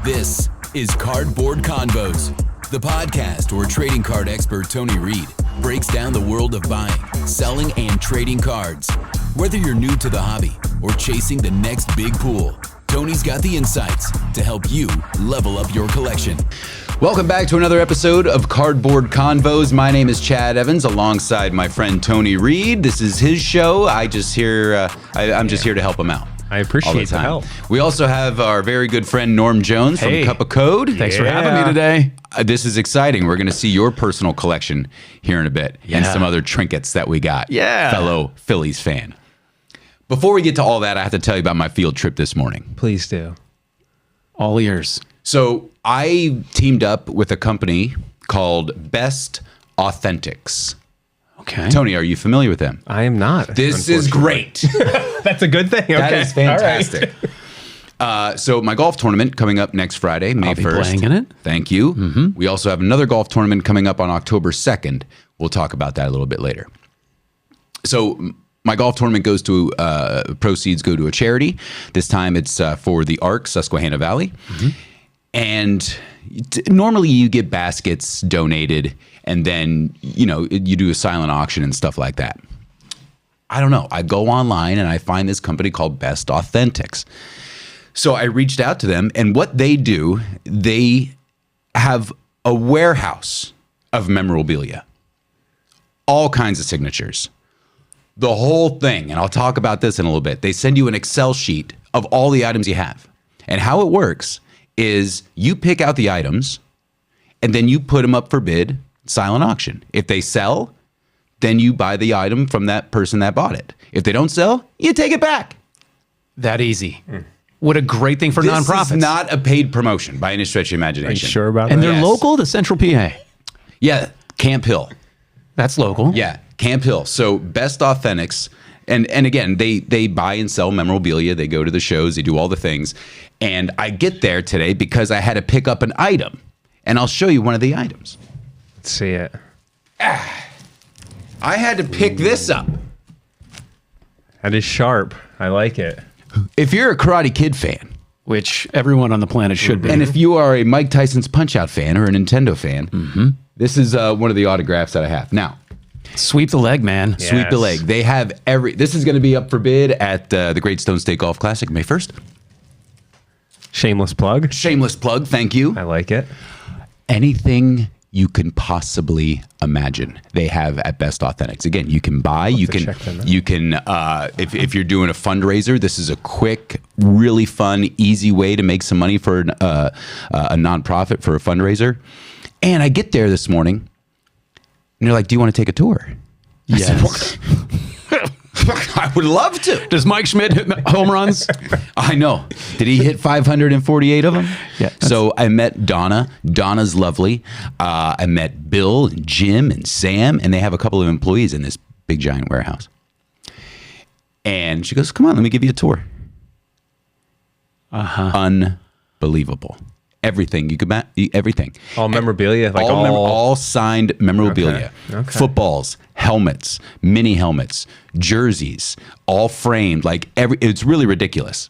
This is Cardboard Convos, the podcast where trading card expert Tony Reed breaks down the world of buying, selling, and trading cards. Whether you're new to the hobby or chasing the next big pool, Tony's got the insights to help you level up your collection. Welcome back to another episode of Cardboard Convos. My name is Chad Evans, alongside my friend Tony Reed. This is his show. I'm just here to help him out. I appreciate the help. We also have our very good friend Norm Jones from Cup of Code. Thanks for having me today. This is exciting. We're going to see your personal collection here in a bit and some other trinkets that we got. Yeah. Fellow Phillies fan. Before we get to all that, I have to tell you about my field trip this morning. Please do. All ears. So I teamed up with a company called Best Authentics. Okay. Tony, are you familiar with them? I am not. This is great. That's a good thing. Okay. That is fantastic. So my golf tournament coming up next Friday, May I'll be 1st. playing in it. Thank you. Mm-hmm. We also have another golf tournament coming up on October 2nd. We'll talk about that a little bit later. So my golf tournament goes to, proceeds go to a charity. This time it's for the ARC, Susquehanna Valley. Mm-hmm. And normally you get baskets donated and then, you do a silent auction and stuff like that. I don't know. I go online and I find this company called Best Authentics. So I reached out to them, and what they do, they have a warehouse of memorabilia, all kinds of signatures, the whole thing. And I'll talk about this in a little bit. They send you an Excel sheet of all the items you have. And how it works is you pick out the items and then you put them up for bid, silent auction. If they sell, then you buy the item from that person that bought it. If they don't sell, you take it back. That easy. What a great thing for nonprofits. This is not a paid promotion by any stretch of imagination. Are you sure about and that? they're local to Central PA. Yeah, Camp Hill. That's local. Yeah, Camp Hill. So Best Authentics, and again, they buy and sell memorabilia. They go to the shows. They do all the things. And I get there today because I had to pick up an item. And I'll show you one of the items. Let's see it. I had to pick this up. That is sharp. I like it. If you're a Karate Kid fan, Which everyone on the planet should be. and if you are a Mike Tyson's Punch-Out fan or a Nintendo fan, this is one of the autographs that I have. Now, Sweep the leg, man. Yeah. sweep the leg. They have this is going to be up for bid at the Great Stone State Golf Classic, May 1st. Shameless plug. Shameless plug, thank you. I like it. Anything you can possibly imagine, they have at Best Authentics. Again, you can buy, you can, if you're doing a fundraiser, this is a quick, really fun, easy way to make some money for a nonprofit for a fundraiser. And I get there this morning, and they're like, "Do you want to take a tour?" Yes. I would love to. Does Mike Schmidt hit home runs? I know. Did he hit 548 of them? Yeah. So I met Donna. Donna's lovely. I met Bill and Jim and Sam, and they have a couple of employees in this big giant warehouse. And she goes, "Come on, let me give you a tour." Unbelievable. Everything you could everything. All memorabilia, like all signed memorabilia. Okay. Footballs, helmets, mini helmets, jerseys, all framed. Like it's really ridiculous.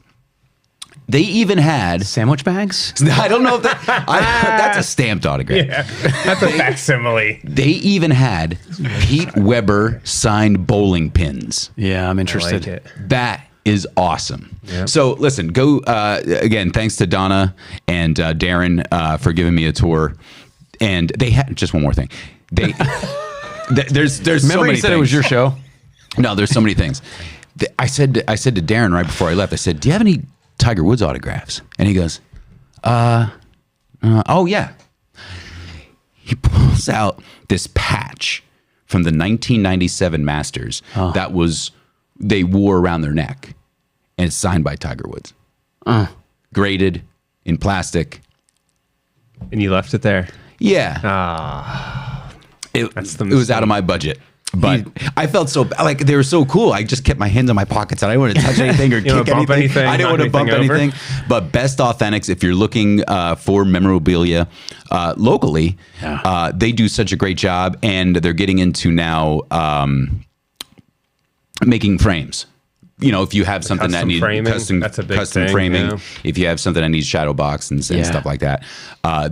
They even had Sandwich bags? I don't know if that's a stamped autograph. Yeah, that's a facsimile. They even had Pete Weber signed bowling pins. Yeah, I'm I interested. like it. That is awesome. Yep. So listen, go again. Thanks to Donna and Darren for giving me a tour. And they had just one more thing. They there's Remember so many you said things. it was your show? No, there's so many things. I said to Darren right before I left. I said, "Do you have any Tiger Woods autographs?" And he goes, "Oh yeah." He pulls out this patch from the 1997 Masters that they wore around their neck, and it's signed by Tiger Woods, graded in plastic. And you left it there. Yeah, it the was out of my budget. But I felt so like they were so cool. I just kept my hands in my pockets and I didn't want to touch anything or kick bump anything, I didn't want to bump anything. But Best Authentics, if you're looking for memorabilia locally, they do such a great job, and they're getting into now making frames. if you have something that custom needs framing, custom that's a big custom thing, framing, yeah. if you have something that needs shadow box and Yeah. stuff like that,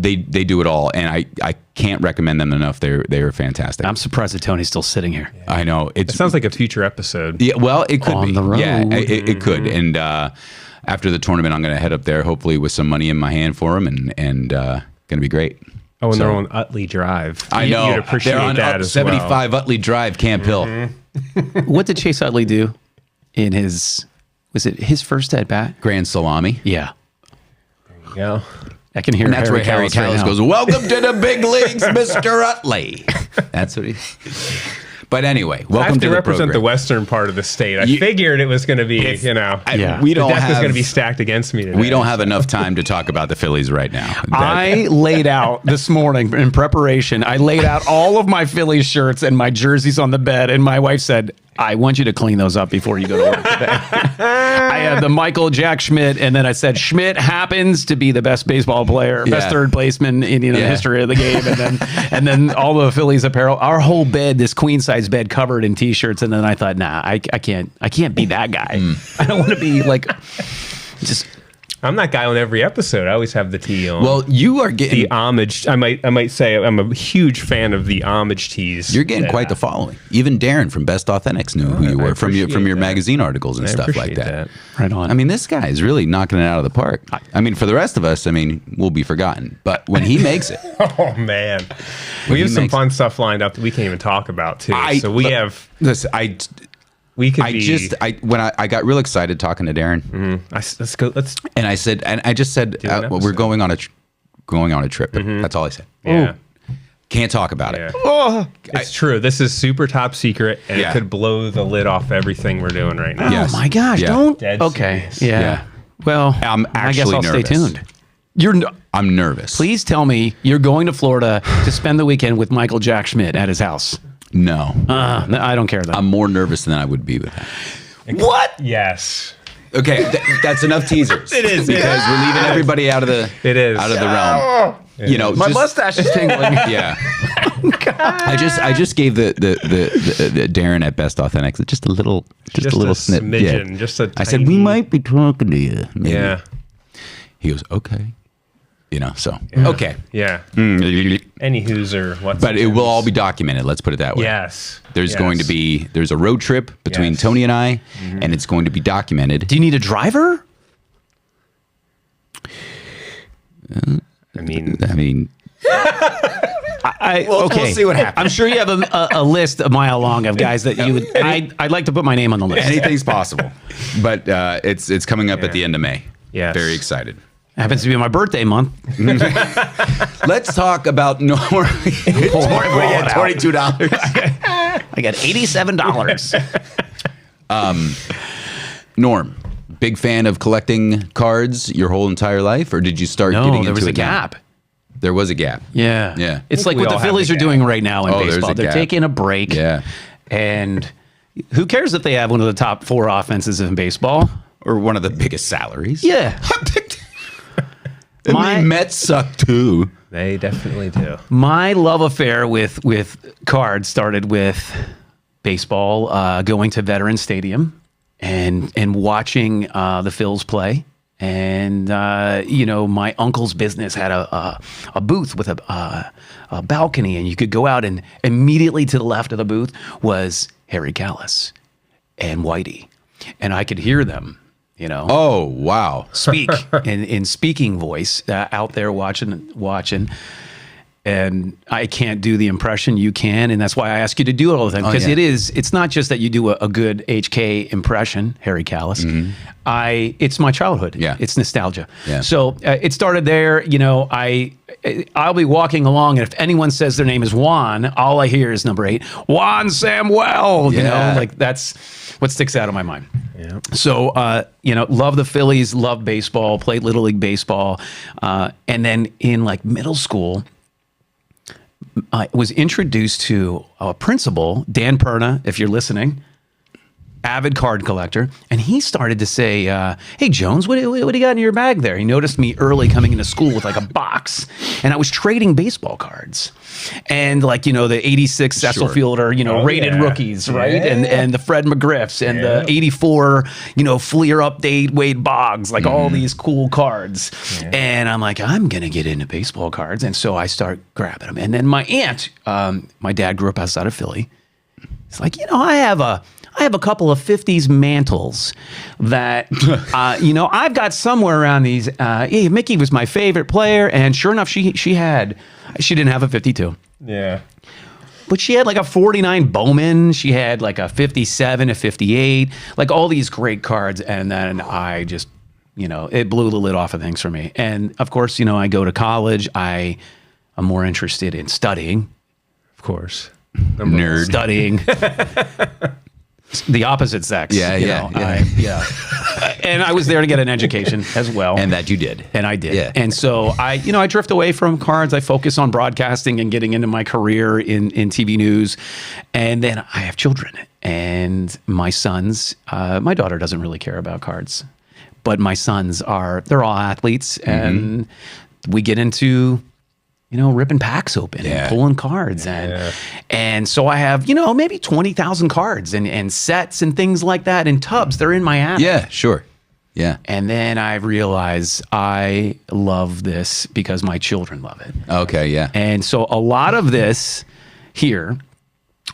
they do it all, and I can't recommend them enough. They're fantastic. I'm surprised that Tony's still sitting here. I know It sounds like a future episode. yeah, well, it could On be. the road. Yeah, it could. And after the tournament, I'm going to head up there, hopefully with some money in my hand for them, and going to be great. Oh, and So- they're on Utley Drive. I know. You'd appreciate They're on that up as 75 Utley Drive, Camp Hill. What did Chase Utley do in his? Was it his first at bat? Grand Salami. Yeah, well. Yeah. I can hear And that's where Harry Callis Callis right now. goes, "Welcome to the big leagues, Mr. Utley." That's what he. But anyway, I welcome have to to the represent program. the western part of the state. I You- figured it was going to be, Yeah. We the don't deck was have going to be stacked against me today. we don't have enough time to talk about the Phillies right now. I laid out this morning in preparation. I laid out all of my Phillies shirts and my jerseys on the bed, and my wife said, "I want you to clean those up before you go to work today." I had the Michael Jack Schmidt, and then I said Schmidt happens to be the best baseball player, best Yeah. third baseman in the Yeah. history of the game, and then all the Phillies apparel, our whole bed, this queen size bed covered in t-shirts, and then I thought, nah, I can't be that guy. I don't want to be like just. I'm that guy on every episode. I always have the tee on. Well, you are getting the homage. I might say I'm a huge fan of the homage tees. you're getting quite the following. Even Darren from Best Authentics knew who you I were from your appreciate that. magazine articles and I stuff like appreciate that. Right on. I mean, this guy is really knocking it out of the park. I mean, for the rest of us, I mean, we'll be forgotten. But when he makes it, Oh man, we he have some makes- fun stuff lined up that we can't even talk about too. So we have. listen, We could I be. just, when I got real excited talking to Darren, Let's go. Let's. and I said, and I just said, an well, we're episode. going on a trip. That's all I said. Yeah. Can't talk about Yeah. it. It's true. This is super top secret, and Yeah. it could blow the lid off everything we're doing right now. Yes. Oh my gosh! Yeah. Don't. Dead Okay. serious. Yeah. Yeah. Well, I'm I guess actually I'll nervous. stay tuned. I'm nervous. Please tell me you're going to Florida to spend the weekend with Michael Jack Schmidt at his house. No. No, I don't care though. I'm more nervous than I would be with that. What? Yes. Okay, that's enough teasers. It is. because we're leaving everybody out of the It is. out of the realm. You know, My just- mustache is tingling. Yeah. I just gave the Darren at Best Authentics just a little snip. smidgen, just a I said tiny- we might be talking to you. maybe." Yeah. He goes okay. You know, so okay. Yeah. Any who's or what's. But it will all be documented. Let's put it that way. Yes. There's Yes. going to be a road trip between Yes. Tony and I, and it's going to be documented. Do you need a driver? I mean, We'll Okay. see what happens. I'm sure you have a list a mile long of guys that you would. I'd like to put my name on the list. Anything's possible. But it's coming up at the end of May. Yes. Very excited. Happens to be my birthday month. Let's talk about Norm. $22. I got $87. Norm, big fan of collecting cards your whole entire life, or did you start No, getting there into was a it now? gap. There was a gap. Yeah. Yeah. It's like we what the all have Phillies a are doing right now in Oh, there's baseball. a They're gap. taking a break. Yeah. And who cares if they have one of the top 4 offenses in baseball? Or one of the biggest salaries. Yeah. And My- the Mets suck too. they definitely do. My love affair with cards started with baseball, going to Veterans Stadium and watching the Phils play. And my uncle's business had a booth with a balcony, and you could go out, and immediately to the left of the booth was Harry Callis and Whitey, and I could hear them. Oh, wow. Speak in speaking voice out there watching. And I can't do the impression, you can, and that's why I ask you to do it all the time, because yeah. it's not just that you do a good HK impression, Harry Callis. It's my childhood. Yeah. It's nostalgia. Yeah. So it started there. I'll be walking along, and if anyone says their name is Juan, all I hear is number 8, Juan Samuel. Yeah. Like that's what sticks out of my mind. Yeah. So, love the Phillies, love baseball, played Little League baseball. And then in like middle school, I was introduced to a principal, Dan Perna, if you're listening. avid card collector, and he started to say, "Hey Jones, what do you got in your bag there?" He noticed me early coming into school with like a box, and I was trading baseball cards, and like the '86 Cecil Fielder, rated rookies, right, and the Fred McGriffs and the '84, Fleer update Wade Boggs, like all these cool cards, and I'm like, I'm gonna get into baseball cards, and so I start grabbing them, and then my aunt, my dad grew up outside of Philly. It's like, I have a couple of 50s mantles that, I've got somewhere around these. Mickey was my favorite player, and sure enough, she didn't have a 52. Yeah. But she had like a 49 Bowman. She had like a 57, a 58, like all these great cards. And then I just, it blew the lid off of things for me. And of course, I go to college. I am more interested in studying. Of course. Nerd. Studying. The opposite sex. Yeah. And I was there to get an education as well. And that you did. And I did. Yeah. And so I drift away from cards. I focus on broadcasting and getting into my career in TV news. And then I have children. And my sons, my daughter doesn't really care about cards. But my sons they're all athletes. And we get into ripping packs open and pulling cards. And so I have, maybe 20,000 cards and sets and things like that in tubs. They're in my attic. Yeah, sure. Yeah. And then I realize I love this because my children love it. Okay, yeah. And so a lot of this here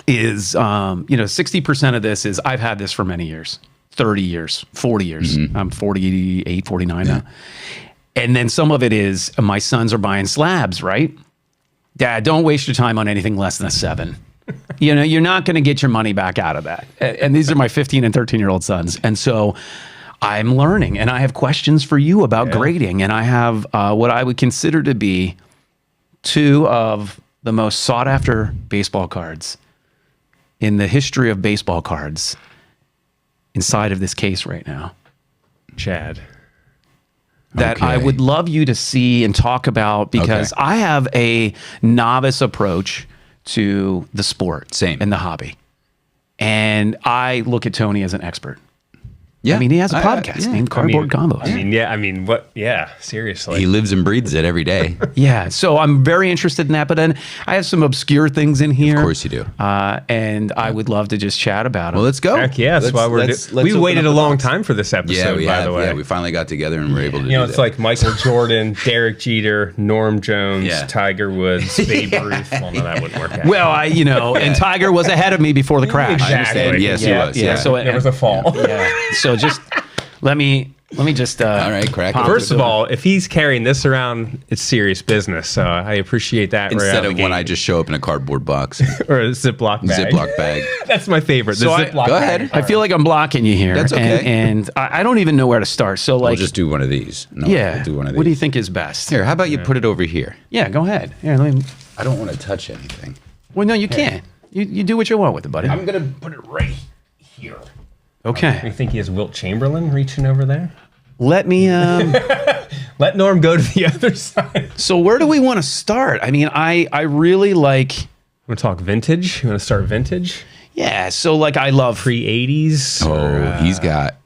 is, 60% of this is I've had this for many years, 30 years, 40 years. I'm 48, 49 now. And then some of it is my sons are buying slabs, right? Dad, don't waste your time on anything less than a 7. You're not going to get your money back out of that. And these are my 15 and 13-year-old sons. And so I'm learning, and I have questions for you about grading. And I have what I would consider to be 2 of the most sought-after baseball cards in the history of baseball cards inside of this case right now. Chad. That I would love you to see and talk about because I have a novice approach to the sport and the hobby. And I look at Tony as an expert. Yeah. I mean, he has a podcast named Cardboard Convos. What? Yeah, seriously. He lives and breathes it every day. Yeah. So I'm very interested in that. But then I have some obscure things in here. Of course you do. And I would love to just chat about them. Well, let's go. Heck yeah. That's why we waited a long time for this episode, by the way. Yeah, we finally got together and were able to do it's like Michael Jordan, Derek Jeter, Norm Jones, Tiger Woods, Babe Ruth. Well, no, that wouldn't work out. Well, and Tiger was ahead of me before the crash. Exactly. I understand. Yes, he was. Yeah. So there was a fall. Yeah. So just let me just all right, crack it. First of all, if he's carrying this around, it's serious business. So I appreciate that. Instead of when I just show up in a cardboard box or a Ziploc bag. That's my favorite. So go ahead. I feel like I'm blocking you here. That's okay. And I don't even know where to start. So we'll just do one of these. No, we'll do one of these. What do you think is best? Here, how about you put it over here? Yeah, go ahead. Here, I don't want to touch anything. Well, no, you can't. You do what you want with it, buddy. I'm gonna put it right here. Okay. You think he has Wilt Chamberlain reaching over there? Let me let Norm go to the other side. So where do we want to start? I mean, I really like. Want to talk vintage? You want to start vintage? Yeah. So like I love pre-80s. Oh, he's got.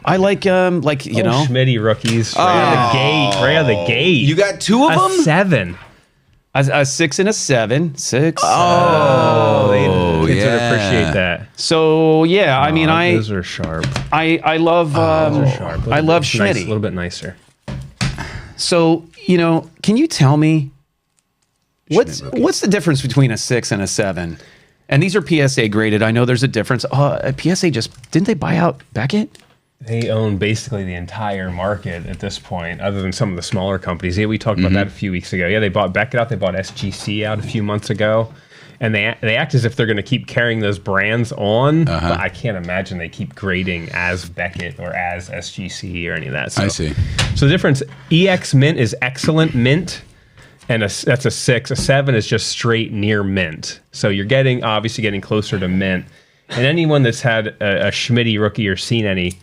I like Schmitty rookies right out of the gate. You got 2 of them? 7. A 6 and a 7. 6. Kids would appreciate that. So yeah, I mean, those are sharp. I love those are sharp. I love Schmitty. A little bit nicer. So can you tell me what's the difference between a 6 and a 7? And these are PSA graded. I know there's a difference. PSA didn't they buy out Beckett? They own basically the entire market at this point, other than some of the smaller companies. Yeah, we talked about that a few weeks ago. Yeah, they bought Beckett out. They bought SGC out a few months ago. And they act as if they're going to keep carrying those brands on, but I can't imagine they keep grading as Beckett or as SGC or any of that. So, I see. So the difference, EX Mint is excellent mint, and that's a 6. A 7 is just straight near mint. So you're obviously getting closer to mint. And anyone that's had a Schmitty rookie or seen any,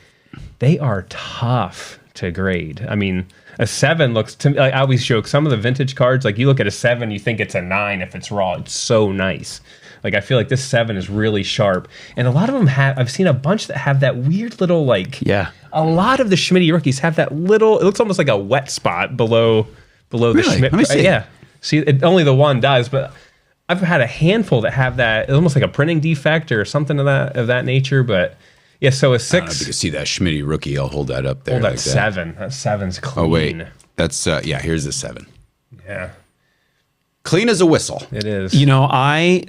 they are tough to grade. I mean, a 7 looks to me, like I always joke, some of the vintage cards, like you look at a 7, you think it's a 9 if it's raw. It's so nice. Like I feel like this 7 is really sharp, and a lot of them have. I've seen a bunch that have that weird little like. Yeah. A lot of the Schmitty rookies have that little. It looks almost like a wet spot below the Schmidt. Let me see. Yeah. See, only the one does, but I've had a handful that have that. It's almost like a printing defect or something of that nature. But yeah, so a 6. I don't know if you can see that Schmitty rookie. I'll hold that up there. Hold that like 7. That 7's clean. Oh wait, that's here's the 7. Yeah, Clean as a whistle. it is.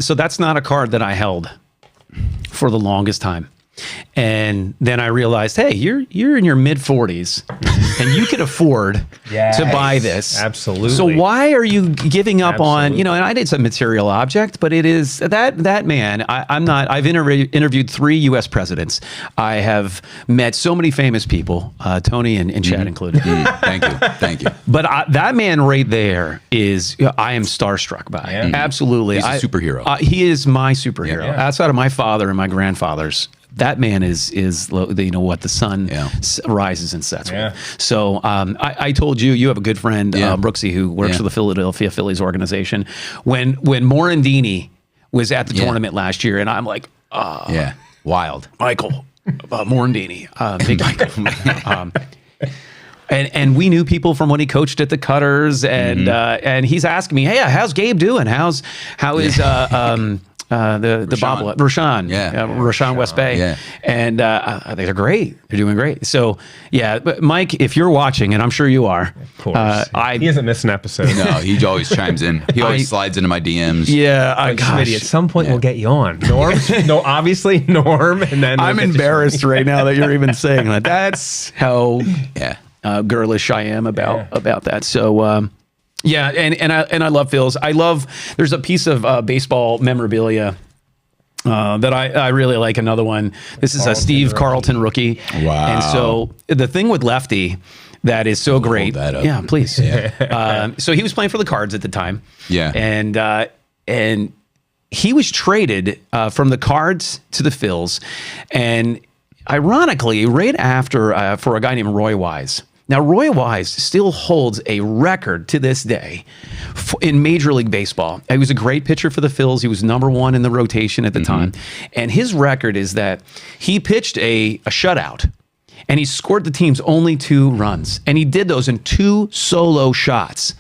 So that's not a card that I held for the longest time. And then I realized, hey, you're in your mid 40s and you can afford to buy this. Absolutely. So why are you giving up on, Absolutely. and I did some material object, but it is that man, I've interviewed 3 US presidents. I have met so many famous people, Tony and Chad included. Thank you. But that man right there I am starstruck by. Yeah. Absolutely. He's a superhero. He is my superhero. Yeah. Outside of my father and my grandfathers, that man is what the sun rises and sets with. So I told you have a good friend, Brooksy, who works for the Philadelphia Phillies organization. When Morandini was at the tournament last year, and I'm like, wild. Michael Morandini, big Michael. And we knew people from when he coached at the Cutters, and he's asking me, hey, how's Gabe doing? How is the bobblehead, Rashawn, Rashawn West Bay, and they're great. They're doing great. So but Mike, if you're watching, and I'm sure you are, Of course. He hasn't missed an episode. No, he always chimes in. He always slides into my DMs. Schmitty, at some point we'll get you on. Norm, no, obviously Norm, and then I'm embarrassed right now that you're even saying that. That's how girlish I am about that. So. And I love Phil's. There's a piece of baseball memorabilia that I really like. Another one. This is a Steve Carlton rookie. Wow. And so the thing with Lefty that is so great. Hold that up. Yeah, please. So he was playing for the Cards at the time. Yeah. And he was traded from the Cards to the Phils, and ironically, right after for a guy named Roy Wise. Now, Roy Wise still holds a record to this day in Major League Baseball. He was a great pitcher for the Phils. He was #1 in the rotation at the time. And his record is that he pitched a shutout, and he scored the team's only 2 runs. And he did those in 2 solo shots.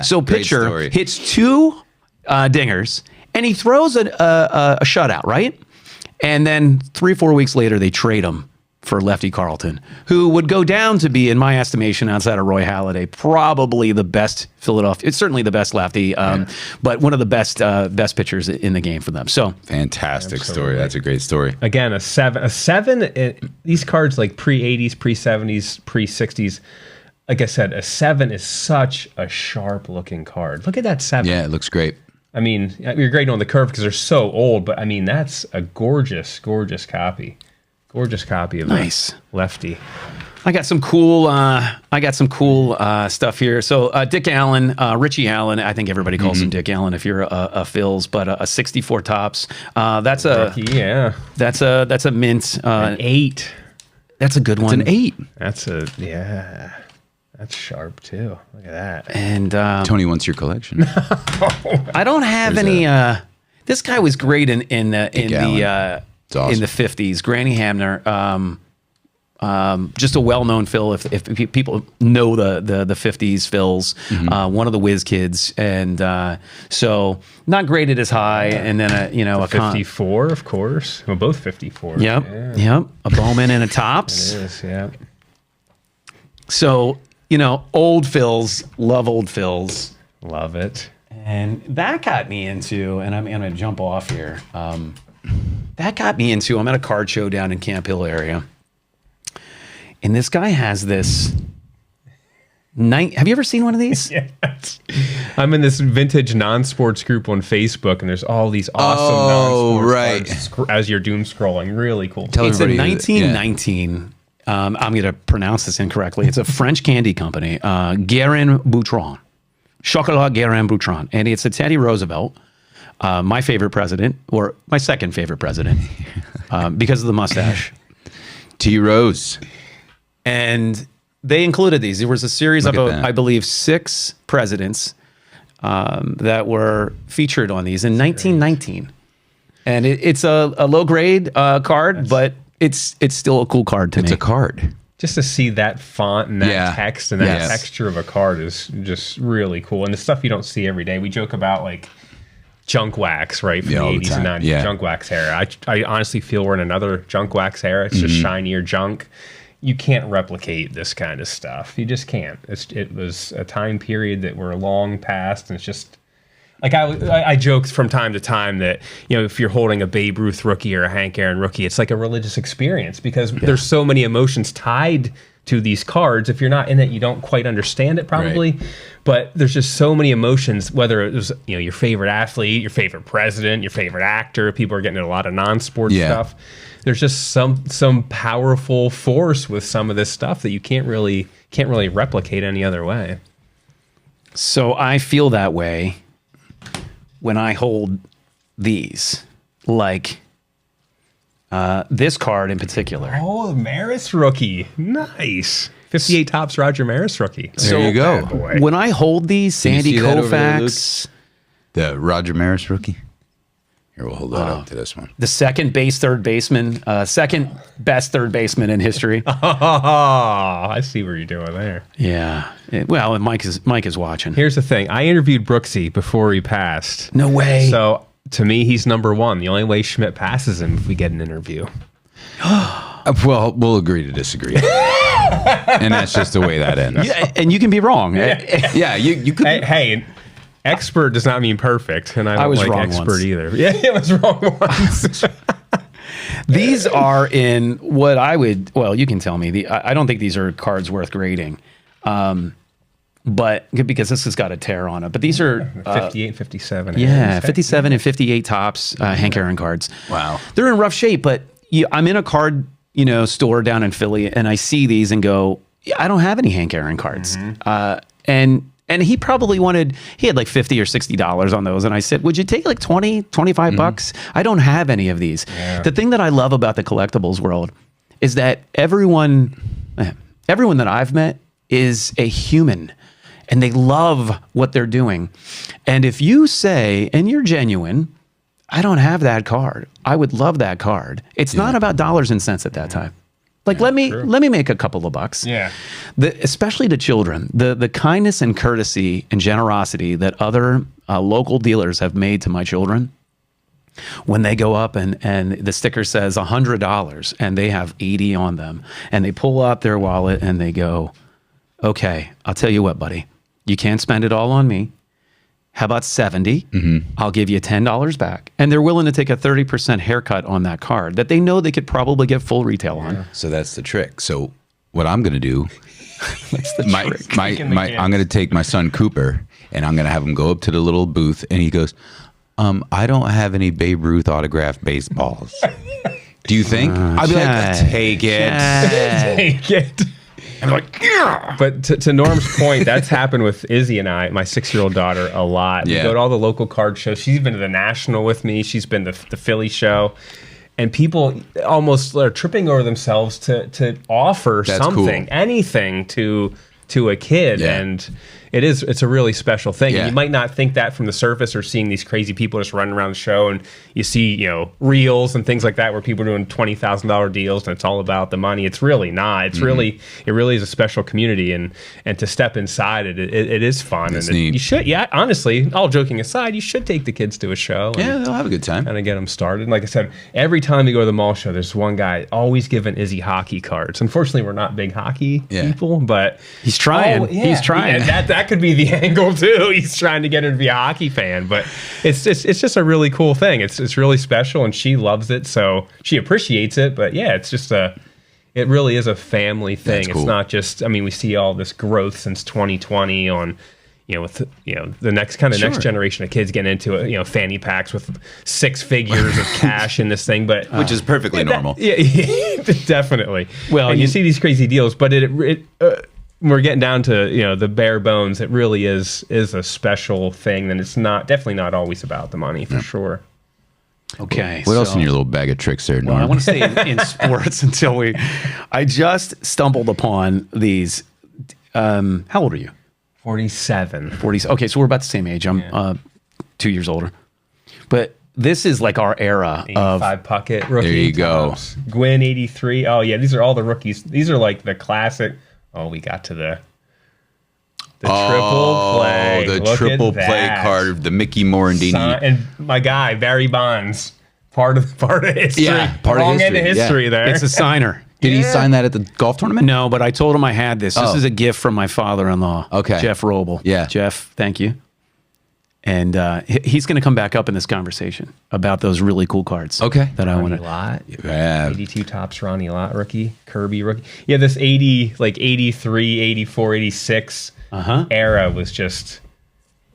So pitcher hits 2 dingers, and he throws a shutout, right? And then 3-4 weeks later, they trade him for Lefty Carlton, who would go down to be, in my estimation, outside of Roy Halladay, probably the best Philadelphia. It's certainly the best lefty, but one of the best pitchers in the game for them. So fantastic story. That's a great story. Again, a 7. These cards like pre-80s, pre-70s, pre-60s. Like I said, a 7 is such a sharp-looking card. Look at that 7. Yeah, it looks great. I mean, you're grading on the curve because they're so old, but I mean that's a gorgeous, gorgeous copy. Gorgeous copy of nice Lefty. I got some cool stuff here. So Dick Allen, Richie Allen. I think everybody calls him Dick Allen if you're a Phils, but a 64 tops. That's a rookie, That's a mint. An 8. That's a good one. It's an 8. That's sharp too. Look at that. And Tony wants your collection. I don't have any. This guy was great in the. Awesome. In the 50s, Granny Hamner, just a well-known Phil. If people know the 50s Phils, one of the whiz kids, and so not graded as high. And then a 54, of course. Well, both 54. Yep, a Bowman and a Tops. It is, yeah. So old Phils, love old Phils, love it. And that got me into, and I'm going to jump off here. That got me into, I'm at a card show down in Camp Hill area. And this guy has this, have you ever seen one of these? Yes. I'm in this vintage non-sports group on Facebook, and there's all these awesome non-sports cards as you're doom scrolling. Really cool. It's a 1919. I'm going to pronounce this incorrectly. It's a French candy company, Guérin Boutron. Chocolat Guérin Boutron. And it's a Teddy Roosevelt. My favorite president, or my second favorite president, because of the mustache. T. Rose. And they included these. There was a series of, I believe, 6 presidents that were featured on these in 1919. And it's a low grade card, but it's still a cool card to me. It's a card. Just to see that font and that text and that texture of a card is just really cool. And the stuff you don't see every day. We joke about like junk wax, right? From the 80s and 90s, junk wax era. I honestly feel we're in another junk wax era. It's just shinier junk. You can't replicate this kind of stuff. You just can't. It was a time period that we're long past, and it's just like I joke from time to time that, you know, if you're holding a Babe Ruth rookie or a Hank Aaron rookie, it's like a religious experience because there's so many emotions tied to these cards. If you're not in it, you don't quite understand it probably. Right. But there's just so many emotions, whether it was, you know, your favorite athlete, your favorite president, your favorite actor. People are getting into a lot of non-sports stuff. There's just some powerful force with some of this stuff that you can't really replicate any other way. So I feel that way when I hold these, like this card in particular. Oh, Maris rookie. Nice. 58 Topps Roger Maris rookie. There you go. When I hold these, Sandy Koufax. The Roger Maris rookie. Here, we'll hold that up to this one. The second best third baseman in history. Oh, I see where you're doing there. Yeah. Well, and Mike is watching. Here's the thing. I interviewed Brooksy before he passed. No way. So to me, he's number one. The only way Schmidt passes him if we get an interview. Well, we'll agree to disagree. And that's just the way that ends. Yeah, and you can be wrong. Yeah, you could. Hey, expert does not mean perfect, and I don't was like wrong expert once. either. Yeah, it was wrong once. These are in what I would. Well, you can tell me. I don't think these are cards worth grading, but because this has got a tear on it. But these are 58 and 57. Yeah, 57 and 58 Topps Hank Aaron cards. Wow, they're in rough shape. But I'm in a card store down in Philly, and I see these and go, I don't have any Hank Aaron cards, And he probably he had like $50 or $60 on those. And I said, would you take like 20, 25 bucks? I don't have any of these. Yeah. The thing that I love about the collectibles world is that everyone that I've met is a human and they love what they're doing. And if you say, and you're genuine, I don't have that card, I would love that card. It's not about dollars and cents at that time. Like, let me make a couple of bucks. Yeah. Especially to children, the kindness and courtesy and generosity that other local dealers have made to my children, when they go up and the sticker says $100 and they have 80 on them, and they pull out their wallet and they go, okay, I'll tell you what, buddy, you can't spend it all on me. How about 70? I'll give you $10 back. And they're willing to take a 30% haircut on that card that they know they could probably get full retail on. So that's the trick. So what I'm going to do, that's the trick. I'm going to take my son Cooper and I'm going to have him go up to the little booth and he goes, I don't have any Babe Ruth autographed baseballs. Do you think? I'll be like, take it. Take it. And I'm like, yeah. But to Norm's point, that's happened with Izzy and I, my 6-year-old daughter, a lot. We go to all the local card shows. She's been to the National with me. She's been to the Philly show. And people almost are tripping over themselves to offer something, anything to a kid. Yeah. And it's a really special thing. Yeah. And you might not think that from the surface, or seeing these crazy people just running around the show, and you see, reels and things like that where people are doing $20,000 deals and it's all about the money. It's really not. It's it really is a special community, and to step inside it is fun. It's and neat. You should, honestly, all joking aside, you should take the kids to a show. Yeah, they'll have a good time. And get them started. And like I said, every time we go to the mall show, there's one guy always giving Izzy hockey cards. Unfortunately, we're not big hockey people, but he's trying. He's trying. Yeah, that could be the angle too. He's trying to get her to be a hockey fan, but it's just a really cool thing. It's really special, and she loves it, so she appreciates it. But yeah, it's just it really is a family thing. That's cool. It's not just. I mean, we see all this growth since 2020 on. With the next generation of kids getting into it, fanny packs with 6 figures of cash in this thing, but which is perfectly normal. Yeah, definitely. Well, and you see these crazy deals, but we're getting down to the bare bones. It really is a special thing, and it's definitely not always about the money for sure. Okay. What else in your little bag of tricks there, Norm? Well, I want to stay in sports I just stumbled upon these. How old are you? 47. 40. Okay, so we're about the same age. I'm 2 years older. But this is like our era of 85 Puckett rookie. There you go. Tops. Gwynn 83. Oh yeah, these are all the rookies. These are like the classic. Oh, we got to the triple play. The Look triple at play that. card, the Mickey Morandini. And my guy Barry Bonds, part of history. Yeah, part of Wrong end history, of history there. it's a signer. Did he sign that at the golf tournament? No, but I told him I had this. This is a gift from my father-in-law. Okay. Jeff Roble. Yeah. Jeff, thank you. And he's going to come back up in this conversation about those really cool cards. Okay. That I want Ronnie to. Lott. Yeah. 82 tops Ronnie Lott rookie. Kirby rookie. Yeah, this 80, like 83, 84, 86 era was just,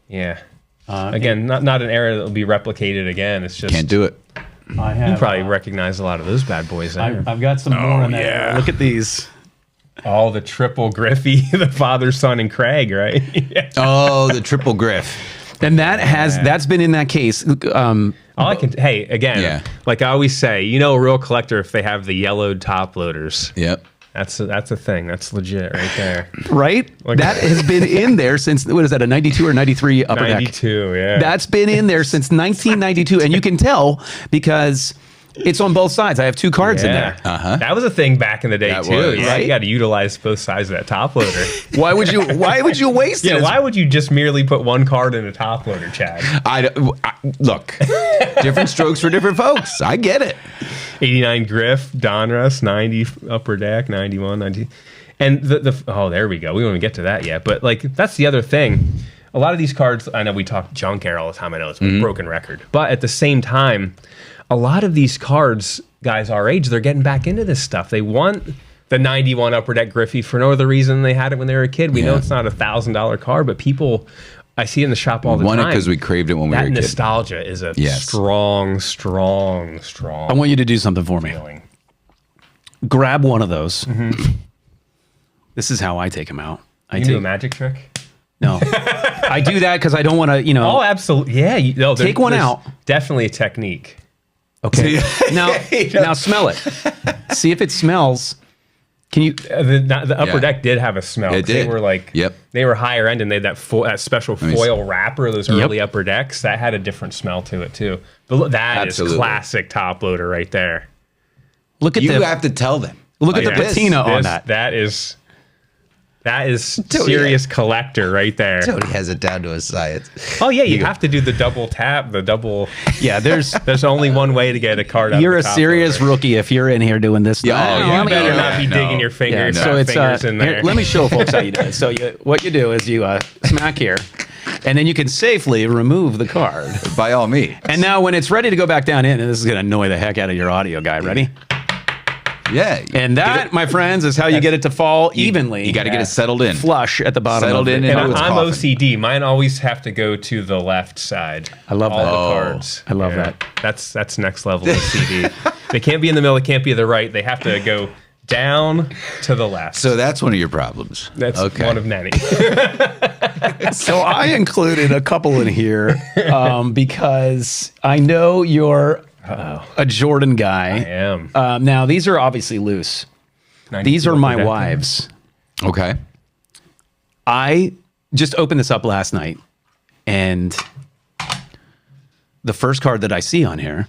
again, not an era that will be replicated again. It's just. Can't do it. I have. You probably recognize a lot of those bad boys there. I've got some more in there. yeah. Look at these. All the triple Griffey, the father, son, and Craig, right? Oh, the triple Griff. And that's been in that case. All I can, hey, again, like I always say, you know, a real collector if they have the yellowed top loaders. Yep. That's a thing. That's legit right there. Right? That has been in there since, what is that, a 92 or 93 upper deck? 92, yeah. That's been in there since 1992. And you can tell because it's on both sides. I have two cards in there. That was a thing back in the day That too. was. Yeah, you got to utilize both sides of that top loader. Why would you waste it? Why would you just merely put one card in a top loader, Chad? Look, different strokes for different folks. I get it. 89 Griff, Donruss, 90 upper deck, 91, 90. And there we go. We won't even get to that yet. But like that's the other thing. A lot of these cards, I know we talk junk era all the time. I know it's a broken record. But at the same time, a lot of these cards, guys our age, they're getting back into this stuff. They want the 91 upper deck Griffey for no other reason than they had it when they were a kid. We know it's not $1,000 card, but people, I see in the shop all the time. Won it because we craved it when we were a kid. That nostalgia is a strong I want you to do something for me. feeling. Grab one of those. This is how I take them out. You do a magic trick? No. I do that because I don't want to, Oh, absolutely. Yeah. Take one there's out. Definitely a technique. Okay. Now smell it. See if it smells. Can you? The upper deck did have a smell. It did. They were like, they were higher end, and they had that special foil wrapper. Those early upper decks that had a different smell to it too. But that is classic top loader right there. Look at You have to tell them. Look at the patina on that. That is serious collector right there. Tony has it down to a science. Oh yeah, you have to do the double tap, the double. Yeah, there's only one way to get a card out. You're of a the top You loader. rookie if you're in here doing this. You better not be digging your fingers, fingers in there. Here, let me show folks how you do it. So what you do is you smack here, and then you can safely remove the card. By all means. And now when it's ready to go back down in, and this is going to annoy the heck out of your audio guy. Ready? Yeah. And that, my friends, is how you get it to fall evenly. You got to get it settled in. Flush at the bottom. Settled in. And into its I'm coffin. OCD. Mine always have to go to the left side. I love all that. the Oh, cards. I love that. That's next level OCD. They can't be in the middle. They can't be the right. They have to go down to the left. So that's one of your problems. That's one of many. So I included a couple in here because I know you're a Jordan guy. I am. Now, these are obviously loose. These are my wives. Okay. I just opened this up last night, and the first card that I see on here.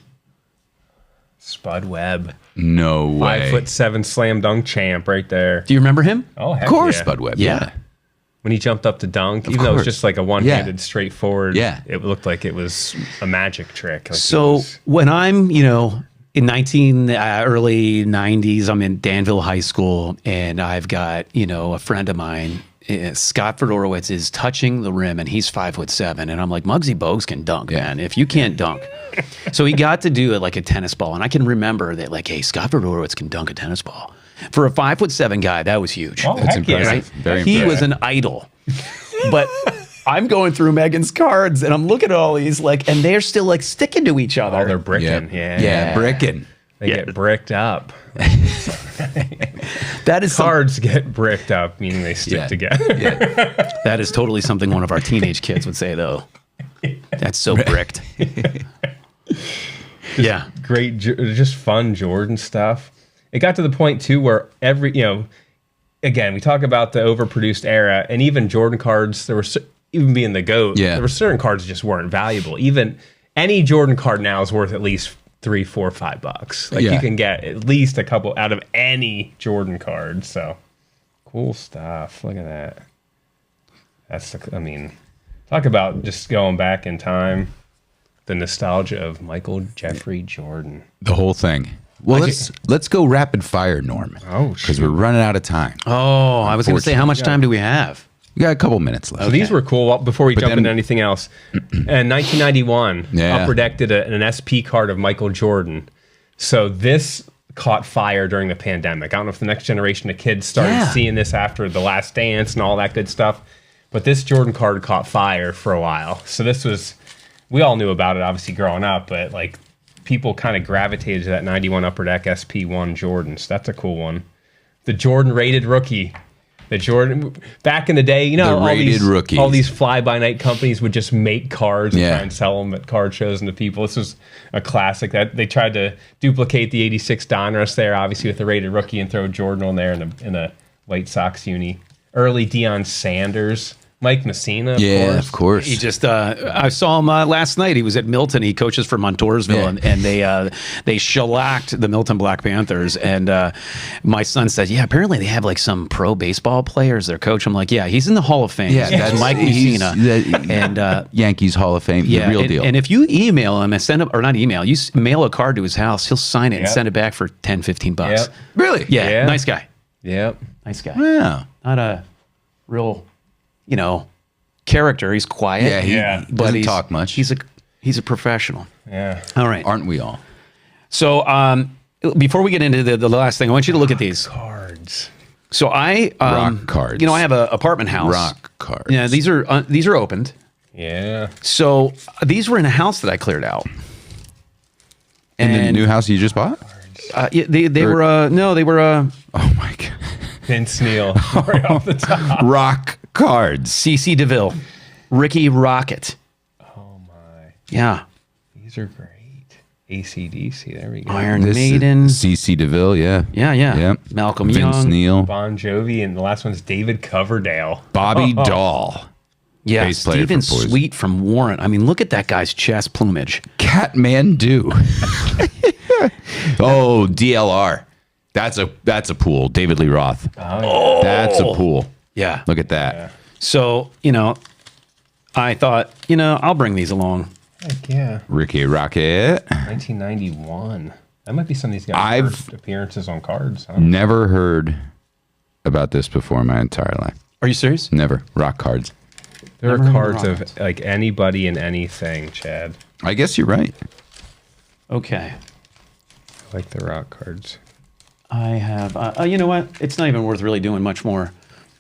Spud Webb. No way. 5'7" slam dunk champ right there. Do you remember him? Oh, heck Of course, yeah. Spud Webb. Yeah. When he jumped up to dunk, even though it was just like a one-handed, straightforward, it looked like it was a magic trick. Like So when I'm, in early 90s, I'm in Danville High School, and I've got, a friend of mine, Scott Fedorowicz, is touching the rim, and he's 5'7", and I'm like, Muggsy Bogues can dunk, man. If you can't dunk. So he got to do it like a tennis ball, and I can remember that, like, hey, Scott Fedorowicz can dunk a tennis ball. For a 5'7" guy, that was huge. Oh, That's heck yeah. impressive. Very He impressive. was an idol. But I'm going through Megan's cards, and I'm looking at all these, and they're still, sticking to each other. Oh, they're bricking. Yeah, bricking. They get bricked up. That is Cards get bricked up, meaning they stick together. That is totally something one of our teenage kids would say, though. That's so bricked. Yeah. Great, just fun Jordan stuff. It got to the point, too, where again, we talk about the overproduced era, and even Jordan cards, even being the GOAT, there were certain cards that just weren't valuable. Even any Jordan card now is worth at least $3, $4, $5. Like you can get at least a couple out of any Jordan card. So cool stuff. Look at that. Talk about just going back in time. The nostalgia of Michael Jeffrey Jordan. The whole thing. Well, let's go rapid fire, Norm. Oh, because we're running out of time. Oh, I was going to say, how much time do we have? We got a couple minutes left. So these were cool. Before we jump into anything else, in 1991, Upper Deck did an SP card of Michael Jordan. So this caught fire during the pandemic. I don't know if the next generation of kids started seeing this after The Last Dance and all that good stuff, but this Jordan card caught fire for a while. So this was, we all knew about it obviously growing up, but like people kind of gravitated to that 91 Upper Deck SP1 Jordan. So that's a cool one. The Jordan rated rookie. The Jordan, back in the day, you know, all these fly-by-night companies would just make cards and try and sell them at card shows and to people. This was a classic. That they tried to duplicate the '86 Donruss there, obviously with the rated rookie, and throw Jordan on there in a White Sox uni. Early Deion Sanders, Mike Messina, of course. He just, I saw him last night. He was at Milton. He coaches for Montoursville, and they shellacked the Milton Black Panthers. And my son said, "Yeah, apparently they have like some pro baseball player as their coach." I'm like, "Yeah, he's in the Hall of Fame. Yeah, that's Mike Messina, and Yankees Hall of Fame, the real deal." And if you email him and send him, or not email, you mail a card to his house, he'll sign it and send it back for $10, $15. Yep. Really? Yeah, nice guy. Yep, nice guy. Yeah, not a real, character. He's quiet. Yeah, he doesn't talk much. He's a professional. Yeah. All right. Aren't we all? So before we get into the last thing, I want you to look at these cards. So rock cards. I have an apartment house. Rock cards. Yeah, these are opened. Yeah. So these were in a house that I cleared out. In the new house you just bought? They were. Oh my god. Vince Neil, right off the top. Rock cards. CC DeVille, Ricky Rocket. Oh my. Yeah. These are great. AC/DC. There we go. Iron Maiden. CC DeVille. Yeah. Yeah. Malcolm Vince Young. Neil. Bon Jovi, and the last one's David Coverdale. Bobby Dahl. Yeah. Bass player Stephen for Poison. Sweet from Warrant. I mean, look at that guy's chest plumage. Catmandu. Oh, DLR. That's a pool. David Lee Roth. Oh, that's a pool. Yeah. Look at that. Yeah. So, I thought, I'll bring these along. Heck yeah. Ricky Rocket. 1991. That might be some of these guys' first appearances on cards. Huh? Never heard about this before in my entire life. Are you serious? Never. Rock cards. There are cards of like anybody and anything, Chad. I guess you're right. Okay. I like the rock cards. I have, you know what? It's not even worth really doing much more.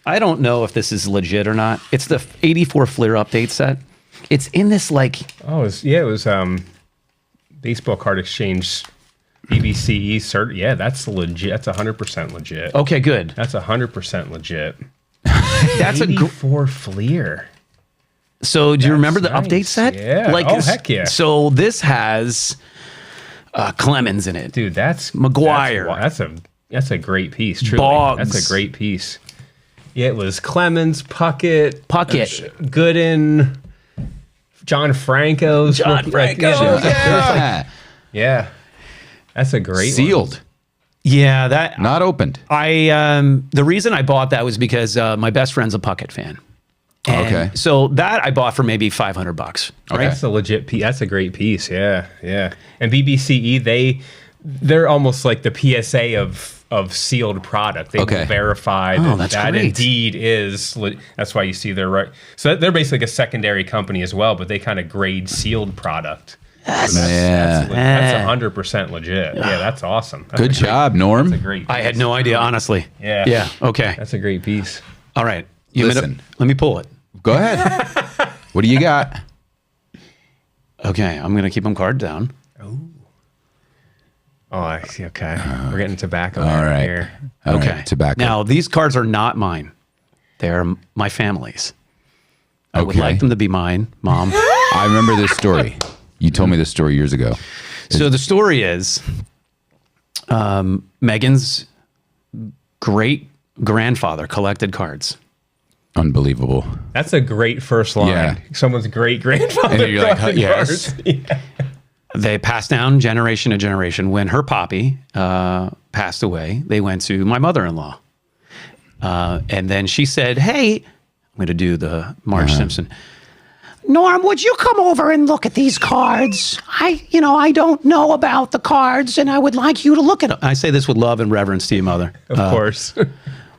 I don't know if this is legit or not. It's the 84 Fleer update set. It's in this like... Oh, it was Baseball Card Exchange BBCE cert. Yeah, that's legit. That's 100% legit. Okay, good. That's 100% legit. That's 84 Fleer. So do you remember the nice. update set? Yeah. Heck yeah. So this has Clemens in it. Dude, that's McGuire. That's a great piece. Truly. Boggs. That's a great piece. Yeah, it was Clemens, Puckett, Gooden, John Franco. Yeah. That's a great Sealed. one. Yeah, that Not opened. the reason I bought that was because my best friend's a Puckett fan. And Okay. So that I bought for maybe $500. Right? Okay. That's a legit piece. That's a great piece. Yeah, yeah. And BBCE, they're almost like the PSA of sealed product. They will verify that great. indeed is. That's why you see they're right. So they're basically like a secondary company as well, but they kind of grade sealed product. Yes. That's 100% legit. Yeah, that's awesome. That's Good job, Norm. That's a great piece. I had no idea, honestly. Yeah. Yeah. Okay. That's a great piece. All right. Listen. Let me pull it. Go ahead. What do you got? Okay. I'm going to keep them card down. Oh, I see. Okay. We're getting tobacco All right. here. All Okay. right, tobacco. Now, these cards are not mine. They're my family's. I would Okay. like them to be mine, Mom. I remember this story. You told me this story years ago. So the story is Megan's great grandfather collected cards. Unbelievable. That's a great first line. Yeah. Someone's great grandfather. And you're like, collected yes. cards. Yeah. They passed down generation to generation. When her poppy passed away, they went to my mother-in-law. And then she said, hey, I'm going to do the Marge Simpson. Norm, would you come over and look at these cards? I don't know about the cards, and I would like you to look at them. I say this with love and reverence to your mother. Of course.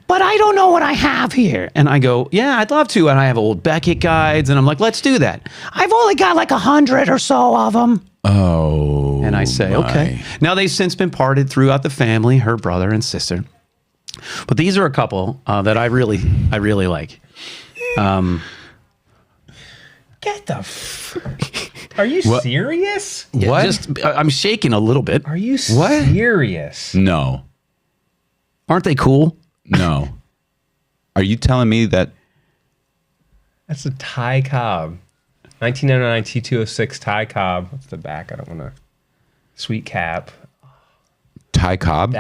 But I don't know what I have here. And I go, yeah, I'd love to. And I have old Beckett guides, and I'm like, let's do that. I've only got like 100 or so of them. Oh. And I say, okay. Now they've since been parted throughout the family, her brother and sister. But these are a couple that I really like. Get the Are you serious? Yeah, What? I'm shaking a little bit. Are you What? serious? No. Aren't they cool? No. Are you telling me that? That's a Ty Cobb. 1999 T206 Ty Cobb. What's the back? I don't want to. Sweet cap. Ty Cobb?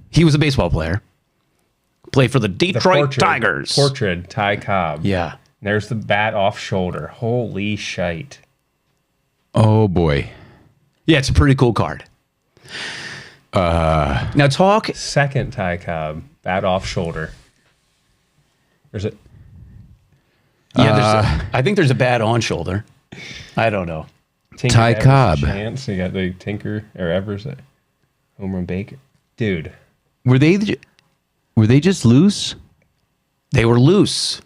He was a baseball player. Played for the Detroit Tigers. Portrait Ty Cobb. Yeah. There's the bat off shoulder. Holy shite. Oh, boy. Yeah, it's a pretty cool card. Now talk. Second Ty Cobb. Bat off shoulder. There's a. Yeah, I think there's a bat on shoulder. I don't know. Tinker Ty Evers Cobb. Chance. You got the Tinker or Evers. Home run Baker. Dude. Were they just loose? They were loose.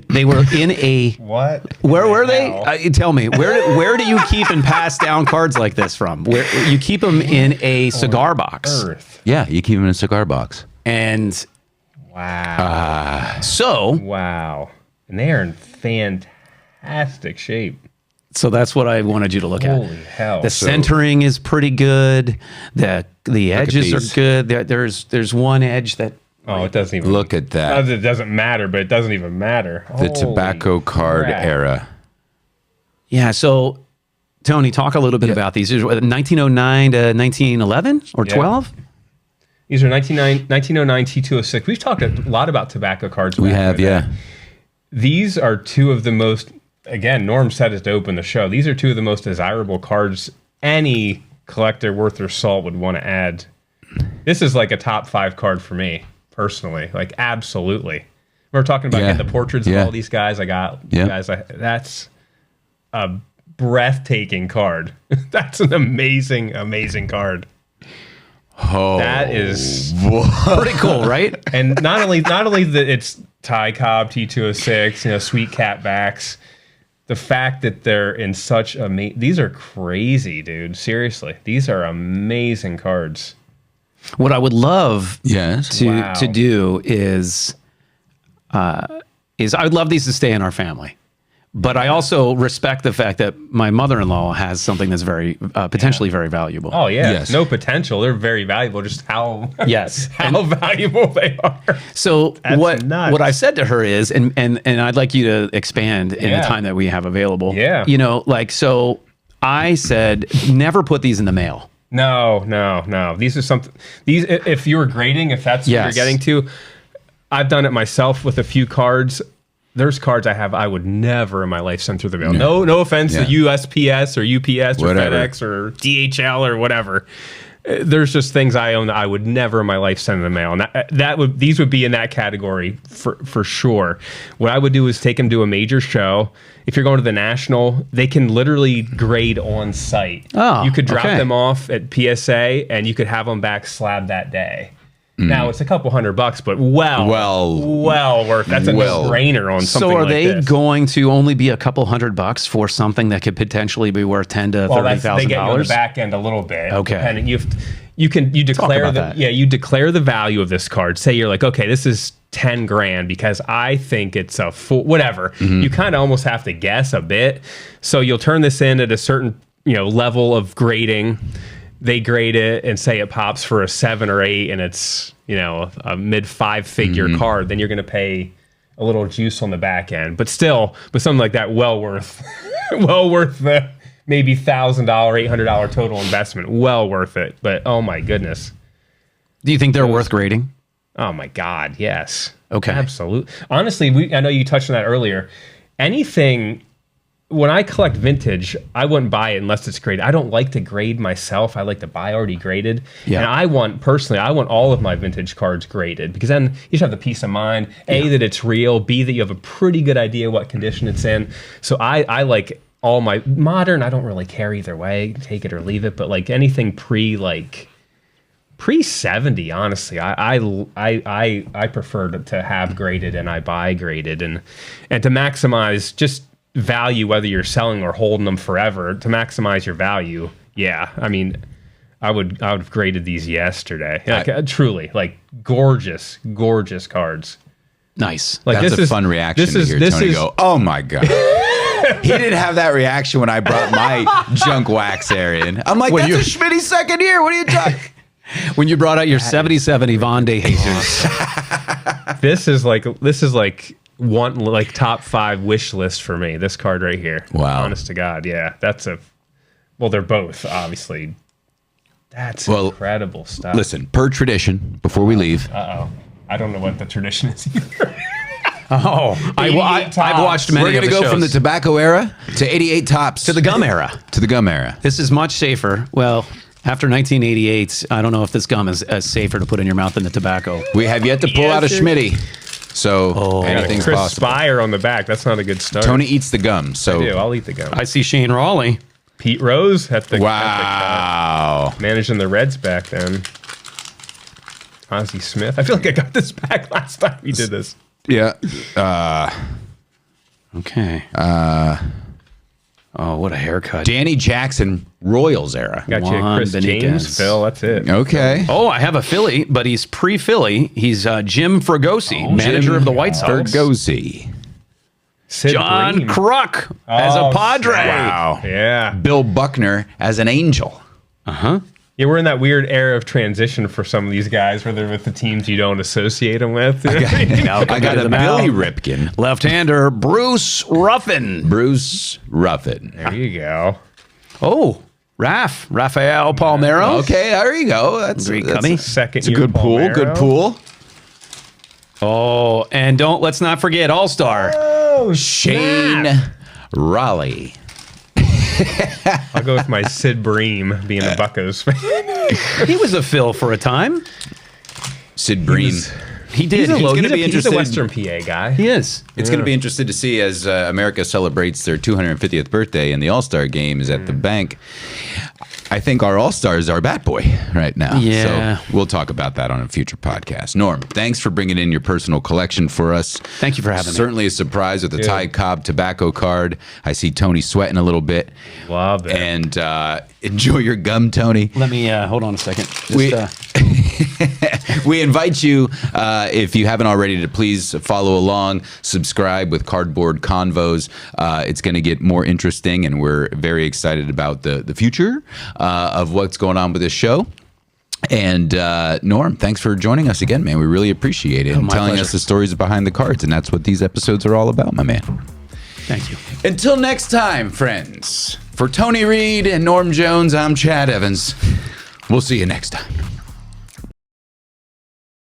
They were in a. What? Where were they? Tell me, where do you keep and pass down cards like this from? Where you keep them in a cigar box? Earth. Yeah, you keep them in a cigar box. And Wow. so And they are in fantastic shape. So that's what I wanted you to look at. Holy hell. The centering is pretty good. The edges are good. There's one edge that. Oh, it doesn't even Look at that. It doesn't matter, but it doesn't even matter. The tobacco card crap. era. Yeah. So, Tony, talk a little bit about these. 1909 to 1911 or 12. These are 1909 T206. We've talked a lot about tobacco cards. We have, yeah. These are two of the most, again, Norm said it to open the show. These are two of the most desirable cards any collector worth their salt would want to add. This is like a top 5 card for me, personally. Like, absolutely. We're talking about getting the portraits of all these guys. I got guys. That's a breathtaking card. That's an amazing, amazing card. Oh, That is Pretty cool, right? and not only that it's Ty Cobb T206, sweet cat backs. The fact that they're in such these are crazy, dude. Seriously, these are amazing cards. What I would love yes. to do is I would love these to stay in our family. But I also respect the fact that my mother-in-law has something that's very potentially very valuable. Oh yeah, Yes. no potential. They're very valuable. Just how Yes. how valuable they are. So That's nuts. what I said to her is, and I'd like you to expand in the time that we have available. Yeah. So I said, never put these in the mail. No. These are something. These, if you were grading, if that's what you're getting to, I've done it myself with a few cards. There's cards I would never in my life send through the mail. No offense to USPS or UPS or Whatever. FedEx or DHL or whatever. There's just things I own that I would never in my life send in the mail, and these would be in that category for sure. What I would do is take them to a major show. If you're going to the National, they can literally grade on site. Oh, you could drop okay. them off at PSA, and you could have them back slab that day. Now it's a couple $100, but well worth. That's a no-brainer on something. So are like they this. going to only be a couple $100 for something that could potentially be worth $10,000 to $30,000? They get you on the back end a little bit. Okay. Depending. You declare you declare the value of this card. Say you're like, okay, this is $10,000 because I think it's a full whatever. You kind of almost have to guess a bit. So you'll turn this in at a certain level of grading. They grade it and say it pops for a 7 or 8, and it's a mid 5-figure card. Then you're going to pay a little juice on the back end, but still, with something like that, well worth the maybe $1,000, $800 total investment. Well worth it. But oh my goodness, Do you think they're worth grading? Oh my God, yes. Okay. Absolutely. Honestly, I know you touched on that earlier. Anything, when I collect vintage, I wouldn't buy it unless it's graded. I don't like to grade myself. I like to buy already graded. Yeah. And I want all of my vintage cards graded, because then you should have the peace of mind, A, that it's real, B, that you have a pretty good idea what condition it's in. So I like all my modern, I don't really care either way, take it or leave it, but like anything pre-70, honestly, I prefer to have graded, and I buy graded, and to maximize just value, whether you're selling or holding them forever, to maximize your value. Yeah, I mean, I would have graded these yesterday. Like, truly, like gorgeous cards. Nice. Like That's a fun reaction to hear Tony go, oh my God. He didn't have that reaction when I brought my junk wax air in. I'm like, that's a Schmitty second year. What are you talking? When you brought out your 77 Yvonne de Jesus. This is like one like top 5 wish list for me. This card right here. Wow. Honest to God, yeah. They're both obviously. That's incredible stuff. Listen, per tradition, before we leave. I don't know what the tradition is either. I've watched many. We're going to go from the tobacco era to 88 tops. to the gum era. To the gum era. This is much safer. Well, after 1988, I don't know if this gum is as safer to put in your mouth than the tobacco. We have yet to pull out a Schmitty. So anything's Chris possible. Spire on the back. That's not a good start. Tony eats the gum. So I do. I'll eat the gum. I see Shane Raleigh. Pete Rose at the wow. managing the Reds back then. Ozzie Smith. I feel like I got this back last time we did this. Yeah. Okay. Oh, what a haircut. Danny Jackson, Royals era. Got you Juan Chris Benitez. James, Phil. That's it. Okay. Oh, I have a Philly, but he's pre-Philly. He's Jim Fregosi, manager of the White Sox. Fergosi. Sid John Bream. Kruk as a Padre. Wow. Yeah. Bill Buckner as an angel. Yeah, we're in that weird era of transition for some of these guys where they're with the teams you don't associate them with. I got a Billy Ripken. Left-hander Bruce Ruffin. Bruce Ruffin. There you go. Oh, Rafael Palmeiro. Okay, there you go. That's Great that's cummy. a Second It's a year good pool. Palmeiro. Good pool. Oh, and let's not forget All-Star. Oh, Shane snap. Raleigh. I'll go with my Sid Bream being a Buccos fan. He was a Phil for a time. Sid Bream. He did. He's a Western PA guy. He is. It's going to be interesting to see as America celebrates their 250th birthday and the All-Star game is at the bank. I think our All-Star is our bat boy right now. Yeah. So we'll talk about that on a future podcast. Norm, thanks for bringing in your personal collection for us. Thank you for having me. Certainly a surprise with the Ty Cobb tobacco card. I see Tony sweating a little bit. Love it. And enjoy your gum, Tony. Let me hold on a second. We invite you, if you haven't already, to please follow along, subscribe with Cardboard Convos. It's going to get more interesting, and we're very excited about the future of what's going on with this show. And Norm, thanks for joining us again, man. We really appreciate it. And telling pleasure. us the stories behind the cards, and that's what these episodes are all about, my man. Thank you. Until next time, friends. For Tony Reed and Norm Jones, I'm Chad Evans. We'll see you next time.